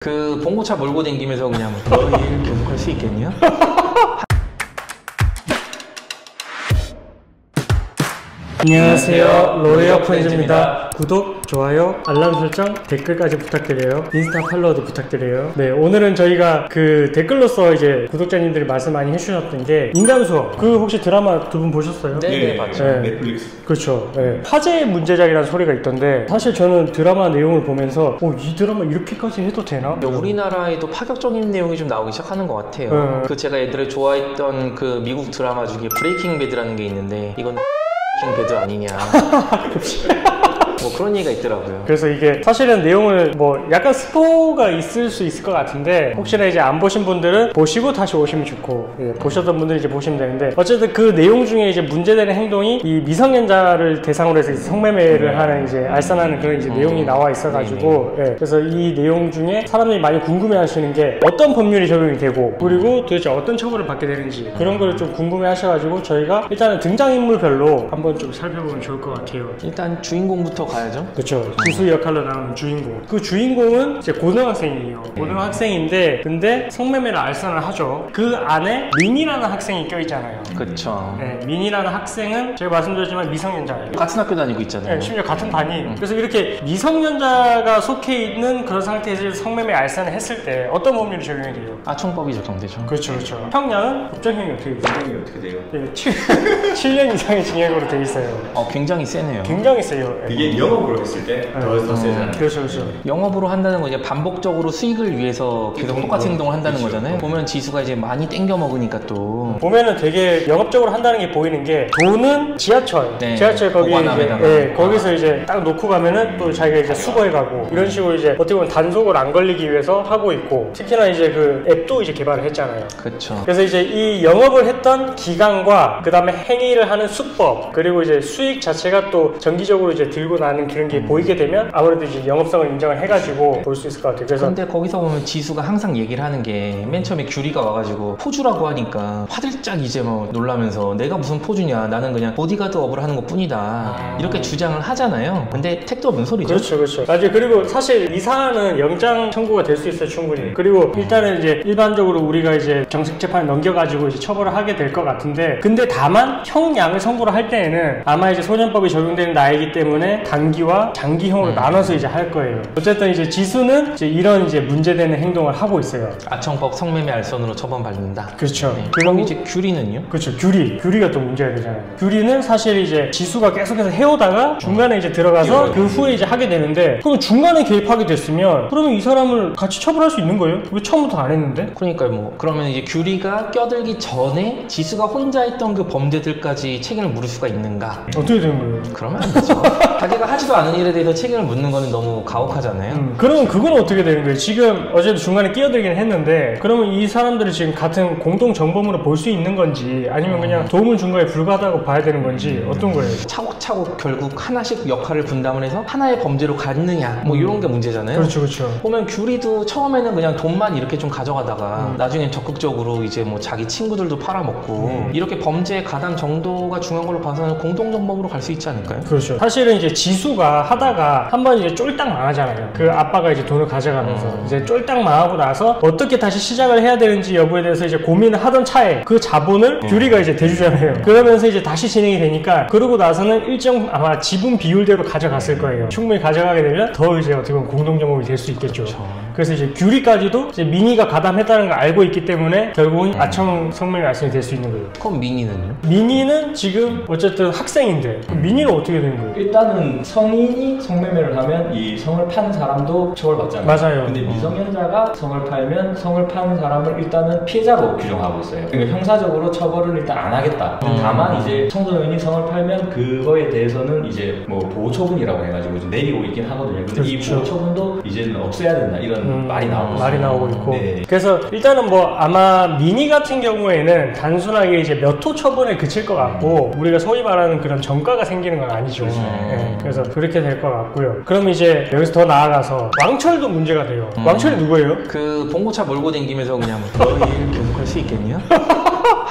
그 봉고차 몰고 다니면서 그냥 너희 계속 할 수 있겠냐? 안녕하세요, 로이어 프렌즈입니다. 구독, 좋아요, 알람 설정, 댓글까지 부탁드려요. 인스타 팔로우도 부탁드려요. 네, 오늘은 저희가 그 댓글로서 이제 구독자님들이 말씀 많이 해주셨던 게 인간수업, 그 혹시 드라마 두 분 보셨어요? 네, 봤죠. 네. 넷플릭스. 그렇죠. 네. 화제의 문제작이라는 소리가 있던데 사실 저는 드라마 내용을 보면서 이 드라마 이렇게까지 해도 되나? 우리나라에도 파격적인 내용이 좀 나오기 시작하는 것 같아요. 그 제가 예전에 좋아했던 그 미국 드라마 중에 브레이킹 배드라는 게 있는데 이건 브레이킹 배드 아니냐 뭐 그런 얘기가 있더라고요. 그래서 이게 사실은 내용을 뭐 약간 스포가 있을 수 있을 것 같은데 혹시나 이제 안 보신 분들은 보시고 다시 오시면 좋고, 보셨던 분들은 이제 보시면 되는데, 어쨌든 그 내용 중에 이제 문제되는 행동이 이 미성년자를 대상으로 해서 성매매를 하는 이제 알선하는 그런 이제 내용이 나와 있어가지고, 그래서 이 내용 중에 사람들이 많이 궁금해하시는 게 어떤 법률이 적용이 되고 그리고 도대체 어떤 처벌을 받게 되는지 그런 걸 좀 궁금해하셔가지고 저희가 일단은 등장인물별로 한번 좀 살펴보면 좋을 것 같아요. 일단 주인공부터 가야죠. 그렇죠. 지수 역할로 나오는 주인공. 그 주인공은 이제 고등학생이에요. 고등학생인데 근데 성매매를 알선을 하죠. 그 안에 민이라는 학생이 껴있잖아요. 그쵸. 네, 민이라는 학생은 제가 말씀드렸지만 미성년자예요. 같은 학교 다니고 있잖아요. 네, 심지어 같은 반이. 그래서 이렇게 미성년자가 속해 있는 그런 상태에서 성매매 알선을 했을 때 어떤 법률이 적용이 돼요? 아청법이 적용되죠. 그렇죠, 그렇죠. 형량은 법정형이 어떻게 돼요? 징역이 어떻게 돼요? 네, 7년 이상의 징역으로 돼 있어요. 굉장히 세네요. 굉장히 세요. 이게 영업으로 했을 때 더 세잖아요. 그렇죠, 그렇죠. 영업으로 한다는 건 이제 반복적으로 수익을 위해서 계속 똑같은 행동을 한다는 거잖아요. 보면 지수가 이제 많이 땡겨 먹으니까 또 보면은 되게 영업적으로 한다는 게 보이는 게, 돈은 지하철, 네, 지하철 거기 보관함에다가. 이제 거기서 이제 딱 놓고 가면은 또 자기가 이제 수거해 가고 이런 식으로 이제 어떻게 보면 단속을 안 걸리기 위해서 하고 있고, 특히나 이제 그 앱도 이제 개발을 했잖아요. 그렇죠. 그래서 이제 이 영업을 했던 기간과 그 다음에 행위를 하는 수법 그리고 이제 수익 자체가 또 정기적으로 이제 들고 나는 그런 게 보이게 되면 아무래도 이제 영업성을 인정을 해가지고 볼 수 있을 것 같아요. 그래서 근데 거기서 보면 지수가 항상 얘기를 하는 게, 맨 처음에 규리가 와가지고 포주라고 하니까 화들짝 이제 뭐 놀라면서 내가 무슨 포주냐, 나는 그냥 보디가드업을 하는 것 뿐이다 이렇게 주장을 하잖아요. 근데 택도 없는 소리죠. 그렇죠, 그렇죠. 맞아요. 그리고 사실 이 사안은 영장 청구가 될 수 있어요, 충분히. 그리고 일단은 이제 일반적으로 우리가 이제 정식 재판에 넘겨가지고 이제 처벌을 하게 될 것 같은데, 근데 다만 형량을 선고를 할 때에는 아마 이제 소년법이 적용되는 나이기 때문에 단기와 장기형으로 나눠서 이제 할 거예요. 어쨌든 이제 지수는 이제 이런 이제 문제되는 행동을 하고 있어요. 아청법 성매매 알선으로 처벌받는다. 그렇죠. 그럼 이제 규리는요? 그렇죠. 규리가 또 문제가 되잖아요. 규리는 사실 이제 지수가 계속해서 해오다가 중간에 이제 들어가서 그 후에 이제 하게 되는데, 그럼 중간에 개입하게 됐으면 그러면 이 사람을 같이 처벌할 수 있는 거예요? 왜 처음부터 안 했는데? 그러니까요. 뭐 그러면 이제 규리가 껴들기 전에 지수가 혼자 했던 그 범죄들까지 책임을 물을 수가 있는가? 어떻게 되는 거예요? 그러면 안 되죠. 자기가 하지도 않은 일에 대해서 책임을 묻는 거는 너무 가혹하잖아요. 그러면 그건 어떻게 되는 거예요? 지금 어제도 중간에 끼어들긴 했는데, 그러면 이 사람들이 지금 같은 공동 정범으로 볼 수 있는 건지 아니면 그냥 도움을 준 거에 불과하다고 봐야 되는 건지 어떤 거예요? 차곡차곡 결국 하나씩 역할을 분담을 해서 하나의 범죄로 갔느냐, 뭐 이런 게 문제잖아요. 그렇죠, 그렇죠. 보면 규리도 처음에는 그냥 돈만 이렇게 좀 가져가다가 나중엔 적극적으로 이제 뭐 자기 친구들도 팔아먹고 이렇게 범죄에 가담 정도가 중요한 걸로 봐서는 공동정범으로 갈 수 있지 않을까요? 그렇죠. 사실은 이제 지수가 하다가 한번 이제 쫄딱 망하잖아요. 그 아빠가 이제 돈을 가져가면서 이제 쫄딱 망하고 나서 어떻게 다시 시작을 해야 되는지 여부에 대해서 이제 고민을 하던 차에 그 자본을 규리가 이제 대주잖아요. 그러면서 이제 다시 진행이 되니까, 그러고 나서는 일정 아마 지분 비율대로 가져갔을 거예요. 충분히 가져가게 되면 더 이제 어떻게 보면 공동정범이 될 수 있겠죠. 그래서 이제 규리까지도 이제 민이가 가담했다는 걸 알고 있기 때문에 결국은 아청 성매매 알선이 될 수 있는 거예요. 그럼 민이는요? 민이는 지금 어쨌든 학생인데 민이는 어떻게 되는 거예요? 일단은 성인이 성매매를 하면 이 성을 판 사람도 처벌받잖아요. 맞아요. 근데 미성년자가 성을 팔면 성을 판 사람을 일단은 피해자로 규정하고 있어요. 그러니까 형사적으로 처벌을 일단 안 하겠다. 다만 이제 청소년이 성을 팔면 그거에 대해서는 이제 뭐 보호처분이라고 해가지고 이제 내리고 있긴 하거든요. 근데 이 그렇죠. 보호처분도 이제는 없애야 된다 이런 말이 나오고 있어요. 말이 나오고 있고. 네. 그래서 일단은 뭐 아마 민이 같은 경우에는 단순하게 이제 몇 호 처분에 그칠 것 같고, 우리가 소위 말하는 그런 전과가 생기는 건 아니죠. 그래서 그렇게 될 것 같고요. 그럼 이제 여기서 더 나아가서 왕철도 문제가 돼요. 왕철이 누구예요? 그 봉고차 몰고 다니면서 그냥 너희 계속 할 수 있겠냐?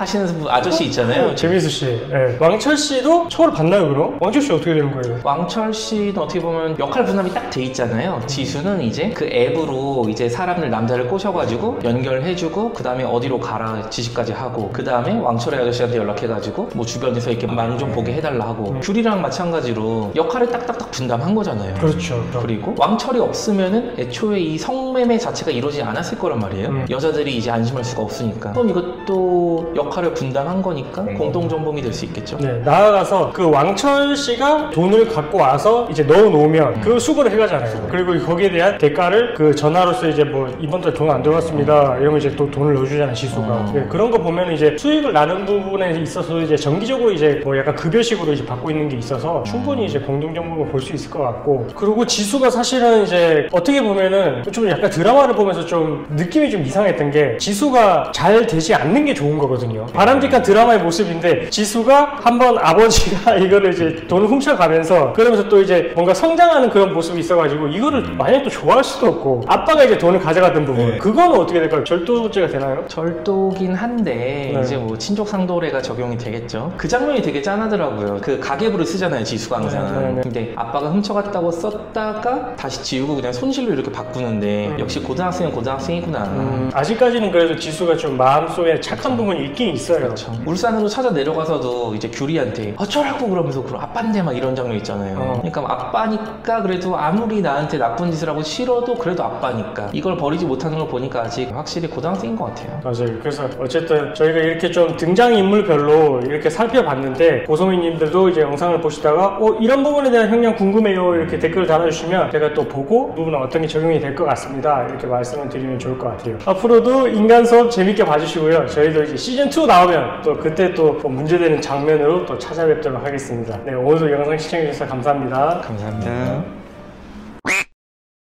하시는 아저씨 있잖아요. 재미수 씨. 네. 왕철 씨도 처벌을 받나요, 그럼? 왕철 씨 어떻게 되는 거예요? 왕철 씨는 어떻게 보면 역할 분담이 딱 돼 있잖아요. 지수는 이제 그 앱으로 이제 사람들 남자를 꼬셔가지고 연결해주고 그 다음에 어디로 가라 지시까지 하고 그 다음에 왕철의 아저씨한테 연락해가지고 뭐 주변에서 이렇게 많이 좀 보게 해달라 하고 귤이랑 마찬가지로 역할을 딱딱딱 분담한 거잖아요. 그렇죠. 그리고 왕철이 없으면은 애초에 이 성매매 자체가 이루어지지 않았을 거란 말이에요. 여자들이 이제 안심할 수가 없으니까. 그럼 이것도 역할을 분담한 거니까 공동정범이 될 수 있겠죠. 네, 나아가서 그 왕철 씨가 돈을 갖고 와서 이제 넣어놓으면 그 수거를 해가잖아요. 그리고 거기에 대한 대가를 그 전화로서 이제 뭐 이번 달 돈 안 들어갔습니다. 이러면 이제 또 돈을 넣어주잖아요, 지수가. 네, 그런 거 보면 이제 수익을 나는 부분에 있어서 이제 정기적으로 이제 뭐 약간 급여식으로 이제 받고 있는 게 있어서 충분히 이제 공동정범을 볼 수 있을 것 같고. 그리고 지수가 사실은 이제 어떻게 보면은 좀 약간 드라마를 보면서 좀 느낌이 좀 이상했던 게 지수가 잘 되지 않는 게 좋은 거거든요. 바람직한 드라마의 모습인데 지수가 한번 아버지가 이거를 이제 돈을 훔쳐가면서 그러면서 또 이제 뭔가 성장하는 그런 모습이 있어가지고 이거를 마냥 또 좋아할 수도 없고 아빠가 이제 돈을 가져갔던 부분 그거는 어떻게 될까요? 절도죄가 되나요? 절도긴 한데 네. 이제 뭐 친족 상도례가 적용이 되겠죠. 그 장면이 되게 짠하더라고요. 그 가계부를 쓰잖아요, 지수가 항상. 네. 근데 아빠가 훔쳐갔다고 썼다가 다시 지우고 그냥 손실로 이렇게 바꾸는데 역시 고등학생은 고등학생이구나. 아직까지는 그래도 지수가 좀 마음속에 착한 부분이 있긴 있어요. 그렇죠. 울산으로 찾아 내려가서도 이제 규리한테 어쩌라고 그러면서 그럼 아빠인데 막 이런 장면 있잖아요. 그러니까 아빠니까 그래도 아무리 나한테 나쁜 짓을 하고 싫어도 그래도 아빠니까 이걸 버리지 못하는 걸 보니까 아직 확실히 고등학생인 것 같아요. 맞아요. 그래서 어쨌든 저희가 이렇게 좀 등장인물별로 이렇게 살펴봤는데 고소민님들도 이제 영상을 보시다가 이런 부분에 대한 형량 궁금해요 이렇게 댓글을 달아주시면 제가 또 보고 그 부분은 어떤 게 적용이 될 것 같습니다 이렇게 말씀을 드리면 좋을 것 같아요. 앞으로도 인간 수업 재밌게 봐주시고요. 저희도 이제 시즌2 나오면 또 그때 또 문제되는 장면으로 또 찾아뵙도록 하겠습니다. 네, 오늘도 영상 시청해주셔서 감사합니다. 감사합니다.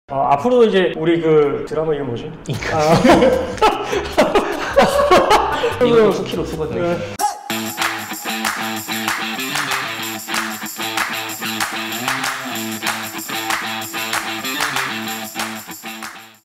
앞으로도 이제 우리 그 드라마 이름 뭐지? 이거 쿠키로 쓰거든요. 네.